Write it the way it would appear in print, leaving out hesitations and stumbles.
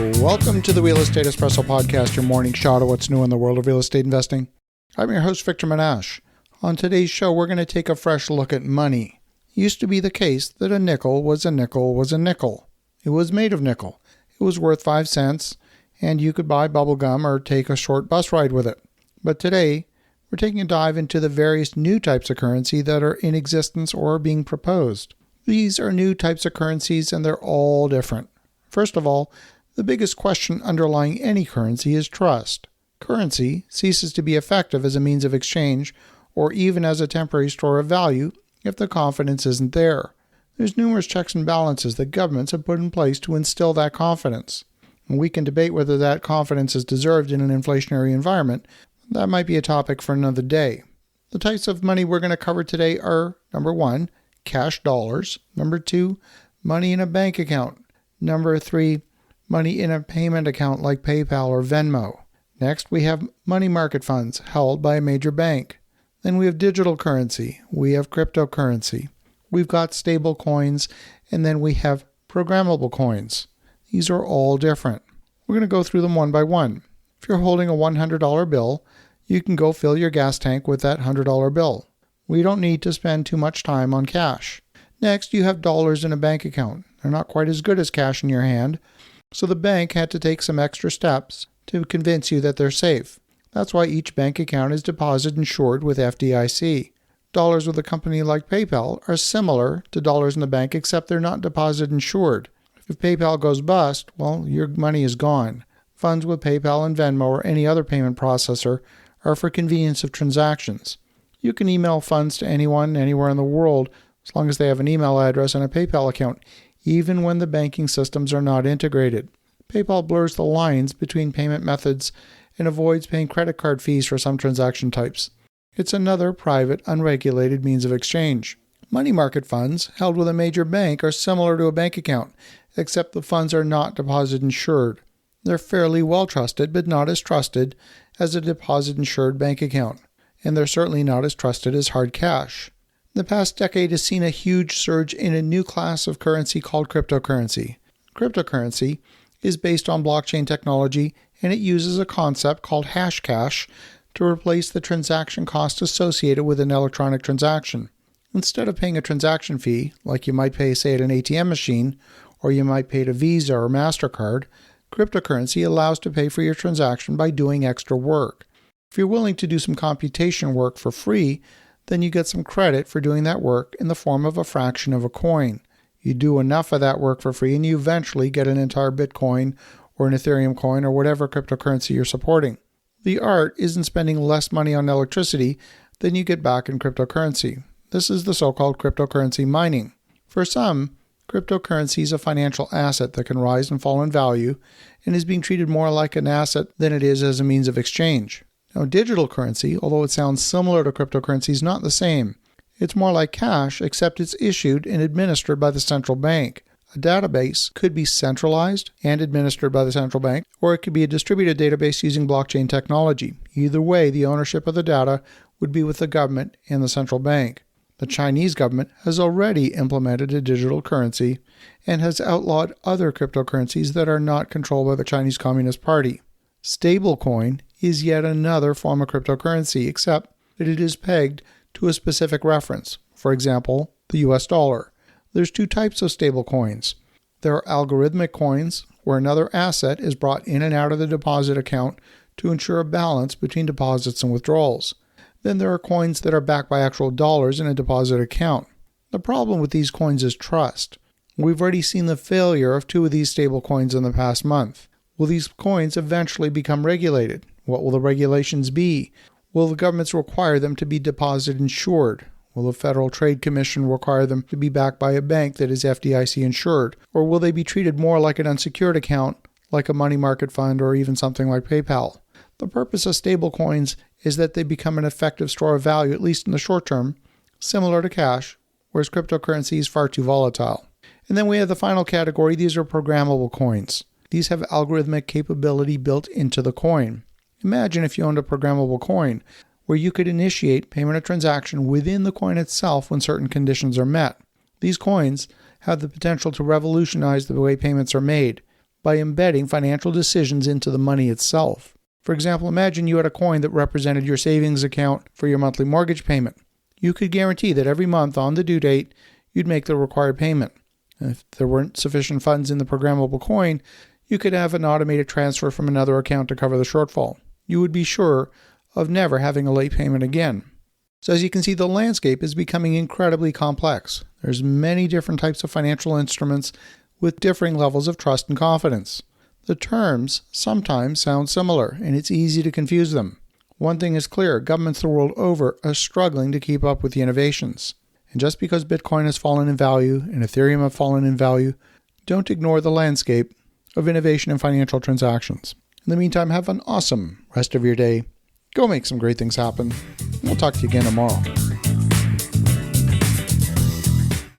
Welcome to the Real Estate Espresso Podcast, your morning shot of what's new in the world of real estate investing. I'm your host, Victor Menashe. On today's show, we're going to take a fresh look at money. It used to be the case that a nickel was a nickel was a nickel. It was made of nickel. It was worth 5 cents, and you could buy bubble gum or take a short bus ride with it. But today, we're taking a dive into the various new types of currency that are in existence or are being proposed. These are new types of currencies, and they're all different. First of all, the biggest question underlying any currency is trust. Currency ceases to be effective as a means of exchange or even as a temporary store of value if the confidence isn't there. There's numerous checks and balances that governments have put in place to instill that confidence. And we can debate whether that confidence is deserved in an inflationary environment. That might be a topic for another day. The types of money we're going to cover today are, number 1, cash dollars. Number 2, money in a bank account. Number 3, money in a payment account like PayPal or Venmo. Next, we have money market funds held by a major bank. Then we have digital currency. We have cryptocurrency. We've got stablecoins, and then we have programmable coins. These are all different. We're going to go through them one by one. If you're holding a $100 bill, you can go fill your gas tank with that $100 bill. We don't need to spend too much time on cash. Next, you have dollars in a bank account. They're not quite as good as cash in your hand, so the bank had to take some extra steps to convince you that they're safe. That's why each bank account is deposit insured with FDIC. Dollars with a company like PayPal are similar to dollars in the bank, except they're not deposit insured. If PayPal goes bust, well, your money is gone. Funds with PayPal and Venmo or any other payment processor are for convenience of transactions. You can email funds to anyone, anywhere in the world, as long as they have an email address and a PayPal account, even when the banking systems are not integrated. PayPal blurs the lines between payment methods and avoids paying credit card fees for some transaction types. It's another private, unregulated means of exchange. Money market funds held with a major bank are similar to a bank account, except the funds are not deposit insured. They're fairly well trusted, but not as trusted as a deposit insured bank account. And they're certainly not as trusted as hard cash. The past decade has seen a huge surge in a new class of currency called cryptocurrency. Cryptocurrency is based on blockchain technology, and it uses a concept called hash cash to replace the transaction cost associated with an electronic transaction. Instead of paying a transaction fee, like you might pay, say, at an ATM machine, or you might pay to Visa or MasterCard, cryptocurrency allows to pay for your transaction by doing extra work. If you're willing to do some computation work for free, then you get some credit for doing that work in the form of a fraction of a coin. You do enough of that work for free and you eventually get an entire Bitcoin or an Ethereum coin or whatever cryptocurrency you're supporting. The art is in spending less money on electricity than you get back in cryptocurrency. This is the so-called cryptocurrency mining. For some, cryptocurrency is a financial asset that can rise and fall in value and is being treated more like an asset than it is as a means of exchange. Now, digital currency, although it sounds similar to cryptocurrency, is not the same. It's more like cash, except it's issued and administered by the central bank. A database could be centralized and administered by the central bank, or it could be a distributed database using blockchain technology. Either way, the ownership of the data would be with the government and the central bank. The Chinese government has already implemented a digital currency and has outlawed other cryptocurrencies that are not controlled by the Chinese Communist Party. Stablecoin is yet another form of cryptocurrency, except that it is pegged to a specific reference. For example, the US dollar. There's 2 types of stablecoins. There are algorithmic coins, where another asset is brought in and out of the deposit account to ensure a balance between deposits and withdrawals. Then there are coins that are backed by actual dollars in a deposit account. The problem with these coins is trust. We've already seen the failure of 2 of these stablecoins in the past month. Will these coins eventually become regulated? What will the regulations be? Will the governments require them to be deposit insured? Will the Federal Trade Commission require them to be backed by a bank that is FDIC insured? Or will they be treated more like an unsecured account, like a money market fund or even something like PayPal? The purpose of stablecoins is that they become an effective store of value, at least in the short term, similar to cash, whereas cryptocurrency is far too volatile. And then we have the final category. These are programmable coins. These have algorithmic capability built into the coin. Imagine if you owned a programmable coin where you could initiate payment of transaction within the coin itself when certain conditions are met. These coins have the potential to revolutionize the way payments are made. by embedding financial decisions into the money itself. For example, imagine you had a coin that represented your savings account for your monthly mortgage payment. You could guarantee that every month on the due date, you'd make the required payment. And if there weren't sufficient funds in the programmable coin, you could have an automated transfer from another account to cover the shortfall. You would be sure of never having a late payment again. So as you can see, the landscape is becoming incredibly complex. There's many different types of financial instruments with differing levels of trust and confidence. The terms sometimes sound similar, and it's easy to confuse them. One thing is clear, governments the world over are struggling to keep up with the innovations. And just because Bitcoin has fallen in value and Ethereum have fallen in value, don't ignore the landscape of innovation in financial transactions. In the meantime, have an awesome rest of your day. Go make some great things happen. We'll talk to you again tomorrow.